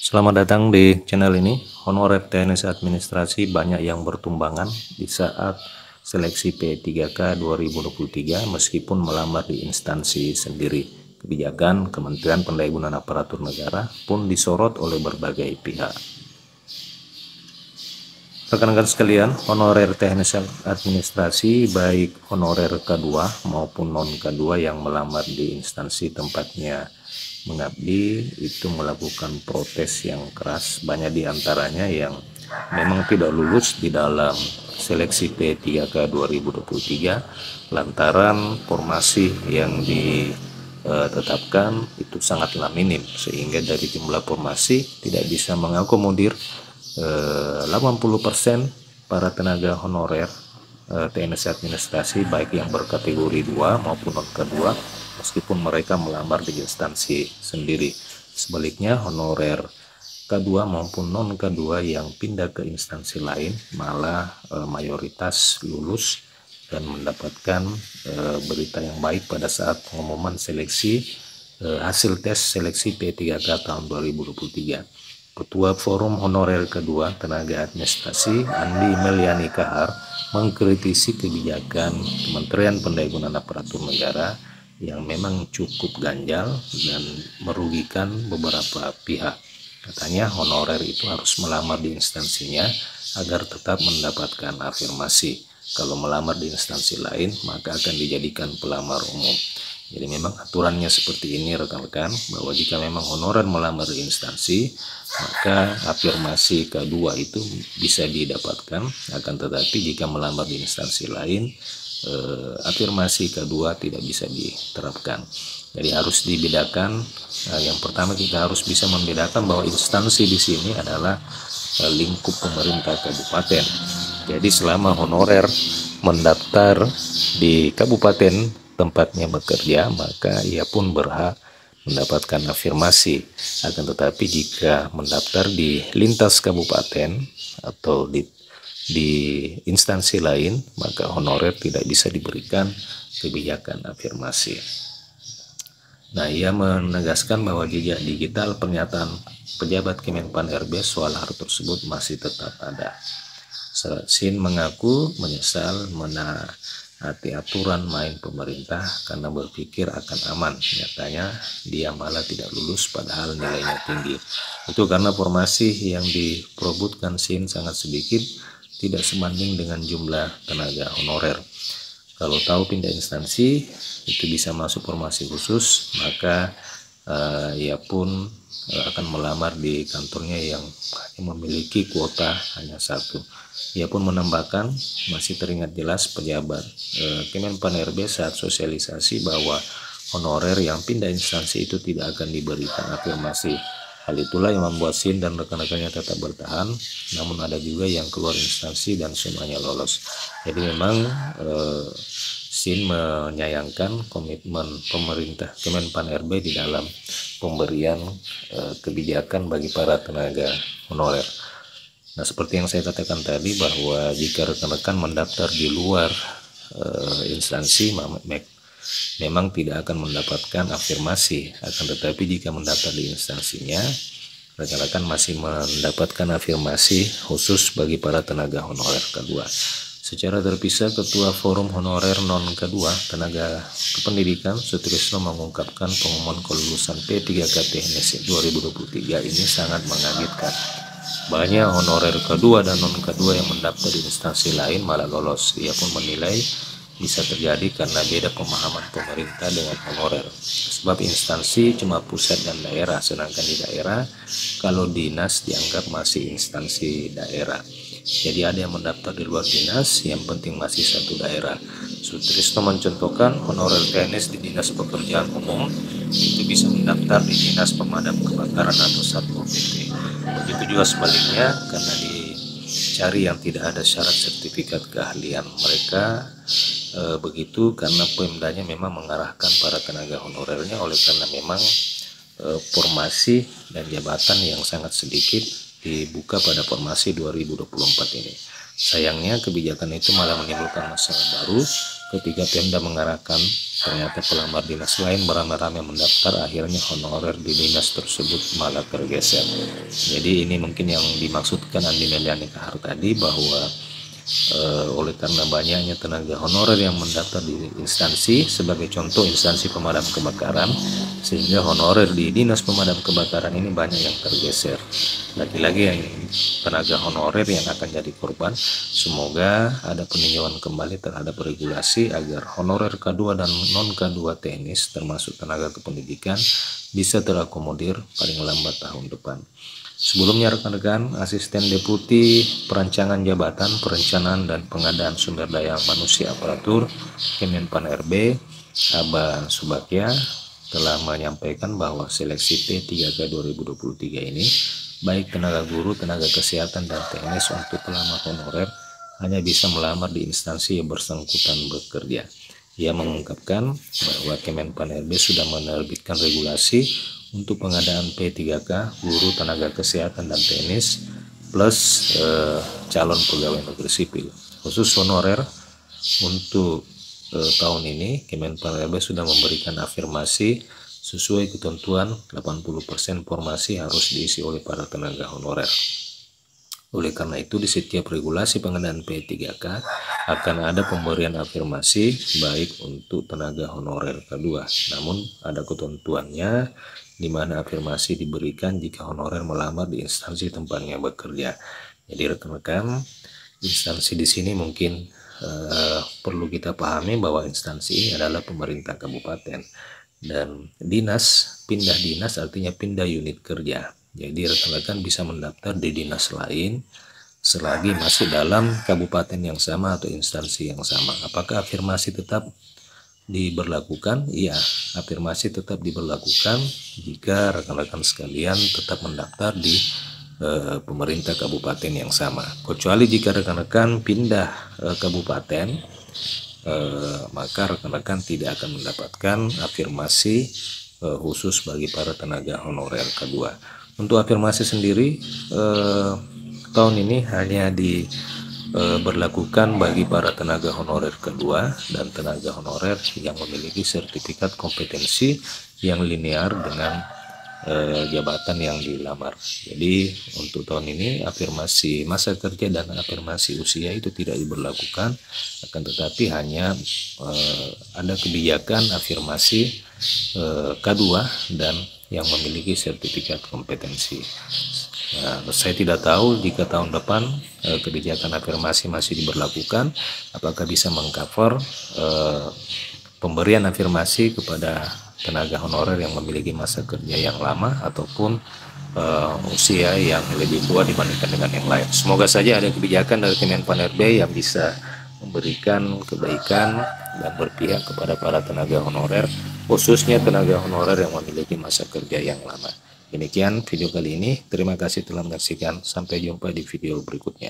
Selamat datang di channel ini. Honorer TNS Administrasi banyak yang bertumbangan di saat seleksi P3K 2023 meskipun melamar di instansi sendiri. Kebijakan Kementerian Pendayagunaan Aparatur Negara pun disorot oleh berbagai pihak. Rekan-rekan sekalian, honorer TNS Administrasi baik honorer K2 maupun non K2 yang melamar di instansi tempatnya mengabdi itu melakukan protes yang keras. Banyak diantaranya yang memang tidak lulus di dalam seleksi P3K 2023 lantaran formasi yang ditetapkan itu sangatlah minim, sehingga dari jumlah formasi tidak bisa mengakomodir 80% para tenaga honorer TNS Administrasi baik yang berkategori 2 maupun non K2 meskipun mereka melamar di instansi sendiri. Sebaliknya honorer K2 maupun non K2 yang pindah ke instansi lain malah mayoritas lulus dan mendapatkan berita yang baik pada saat pengumuman seleksi hasil tes seleksi P3K tahun 2023. Ketua Forum Honorer Kedua Tenaga Administrasi Andi Meliani Kahar mengkritisi kebijakan Kementerian Pendayagunaan Aparatur Negara yang memang cukup ganjal dan merugikan beberapa pihak. Katanya honorer itu harus melamar di instansinya agar tetap mendapatkan afirmasi. Kalau melamar di instansi lain maka akan dijadikan pelamar umum. Jadi memang aturannya seperti ini rekan-rekan, bahwa jika memang honorer melamar di instansi maka afirmasi K2 itu bisa didapatkan, akan tetapi jika melamar di instansi lain afirmasi K2 tidak bisa diterapkan. Jadi harus dibedakan. Yang pertama kita harus bisa membedakan bahwa instansi di sini adalah lingkup pemerintah kabupaten. Jadi selama honorer mendaftar di kabupaten tempatnya bekerja maka ia pun berhak mendapatkan afirmasi. Akan tetapi jika mendaftar di lintas kabupaten atau di instansi lain maka honorer tidak bisa diberikan kebijakan afirmasi. Nah, ia menegaskan bahwa jejak digital pernyataan pejabat Kemenpan RB soal hal tersebut masih tetap ada. Sin mengaku menyesal menaati aturan main pemerintah karena berpikir akan aman. Nyatanya dia malah tidak lulus padahal nilainya tinggi. Itu karena formasi yang diperebutkan Sin sangat sedikit, tidak sebanding dengan jumlah tenaga honorer. Kalau tahu pindah instansi itu bisa masuk formasi khusus, maka ia pun akan melamar di kantornya yang memiliki kuota hanya satu. Ia pun menambahkan, masih teringat jelas pejabat Kemenpan RB saat sosialisasi bahwa honorer yang pindah instansi itu tidak akan diberikan afirmasi. Hal itulah yang membuat Sin dan rekan-rekannya tetap bertahan, namun ada juga yang keluar instansi dan semuanya lolos. Jadi memang Sin menyayangkan komitmen pemerintah Kemenpan RB di dalam pemberian kebijakan bagi para tenaga honorer. Nah, seperti yang saya katakan tadi bahwa jika rekan-rekan mendaftar di luar instansi memang tidak akan mendapatkan afirmasi. Akan tetapi jika mendaftar di instansinya, rekan-rekan masih mendapatkan afirmasi khusus bagi para tenaga honorer K2. Secara terpisah, Ketua Forum Honorer Non K2 Tenaga Kependidikan Sutrisno mengungkapkan pengumuman kelulusan P3K TNS 2023 ini sangat mengagetkan. Banyak honorer K2 dan non K2 yang mendaftar di instansi lain malah lolos. Ia pun menilai bisa terjadi karena beda pemahaman pemerintah dengan honorer. Sebab instansi cuma pusat dan daerah, sedangkan di daerah kalau dinas dianggap masih instansi daerah. Jadi ada yang mendaftar di luar dinas, yang penting masih satu daerah. Sutrisno mencontohkan honorer TNS di Dinas Pekerjaan Umum itu bisa mendaftar di Dinas Pemadam Kebakaran atau Satpol PP. Begitu juga sebaliknya, karena dicari yang tidak ada syarat sertifikat keahlian mereka begitu karena Pemdanya memang mengarahkan para tenaga honorernya oleh karena memang formasi dan jabatan yang sangat sedikit dibuka pada formasi 2024 ini. Sayangnya kebijakan itu malah menimbulkan masalah baru ketika Pemda mengarahkan ternyata pelamar dinas lain beramai-ramai mendaftar, akhirnya honorer di dinas tersebut malah tergeser. Jadi ini mungkin yang dimaksudkan Andi Meliani Kahar tadi, bahwa oleh karena banyaknya tenaga honorer yang mendaftar di instansi, sebagai contoh instansi pemadam kebakaran, sehingga honorer di dinas pemadam kebakaran ini banyak yang tergeser. Lagi-lagi yang tenaga honorer yang akan jadi korban. Semoga ada peninjauan kembali terhadap regulasi agar honorer K2 dan non K2 teknis termasuk tenaga kependidikan bisa terakomodir paling lambat tahun depan. Sebelumnya rekan-rekan, Asisten Deputi Perancangan Jabatan Perencanaan dan Pengadaan Sumber Daya Manusia Aparatur Kemenpan RB, Aba Subakya, telah menyampaikan bahwa seleksi P3K 2023 ini, baik tenaga guru, tenaga kesehatan, dan teknis untuk pelamar honorer hanya bisa melamar di instansi yang bersangkutan bekerja. Ia mengungkapkan bahwa Kemenpan RB sudah menerbitkan regulasi untuk pengadaan P3K, guru, tenaga kesehatan, dan teknis, plus calon pegawai negeri sipil. Khusus honorer untuk tahun ini, Kemenpan RB sudah memberikan afirmasi sesuai ketentuan 80% formasi harus diisi oleh para tenaga honorer. Oleh karena itu, di setiap regulasi pengadaan P3K akan ada pemberian afirmasi baik untuk tenaga honorer K2. Namun ada ketentuannya di mana afirmasi diberikan jika honorer melamar di instansi tempatnya bekerja. Jadi rekan-rekan, instansi di sini mungkin perlu kita pahami bahwa instansi ini adalah pemerintah kabupaten, dan dinas, pindah dinas artinya pindah unit kerja. Jadi rekan-rekan bisa mendaftar di dinas lain selagi masih dalam kabupaten yang sama atau instansi yang sama. Apakah afirmasi tetap diberlakukan? Iya, afirmasi tetap diberlakukan jika rekan-rekan sekalian tetap mendaftar di pemerintah kabupaten yang sama. Kecuali jika rekan-rekan pindah kabupaten, maka rekan-rekan tidak akan mendapatkan afirmasi khusus bagi para tenaga honorer K2. Untuk afirmasi sendiri tahun ini hanya diberlakukan bagi para tenaga honorer kedua dan tenaga honorer yang memiliki sertifikat kompetensi yang linear dengan jabatan yang dilamar. Jadi untuk tahun ini afirmasi masa kerja dan afirmasi usia itu tidak diberlakukan, akan tetapi hanya ada kebijakan afirmasi K2 dan yang memiliki sertifikat kompetensi. Nah, saya tidak tahu jika tahun depan kebijakan afirmasi masih diberlakukan, apakah bisa mengcover pemberian afirmasi kepada tenaga honorer yang memiliki masa kerja yang lama ataupun usia yang lebih tua dibandingkan dengan yang lain. Semoga saja ada kebijakan dari Kemenpan RB yang bisa memberikan kebaikan dan berpihak kepada para tenaga honorer, khususnya tenaga honorer yang memiliki masa kerja yang lama. Demikian video kali ini, terima kasih telah menyaksikan, sampai jumpa di video berikutnya.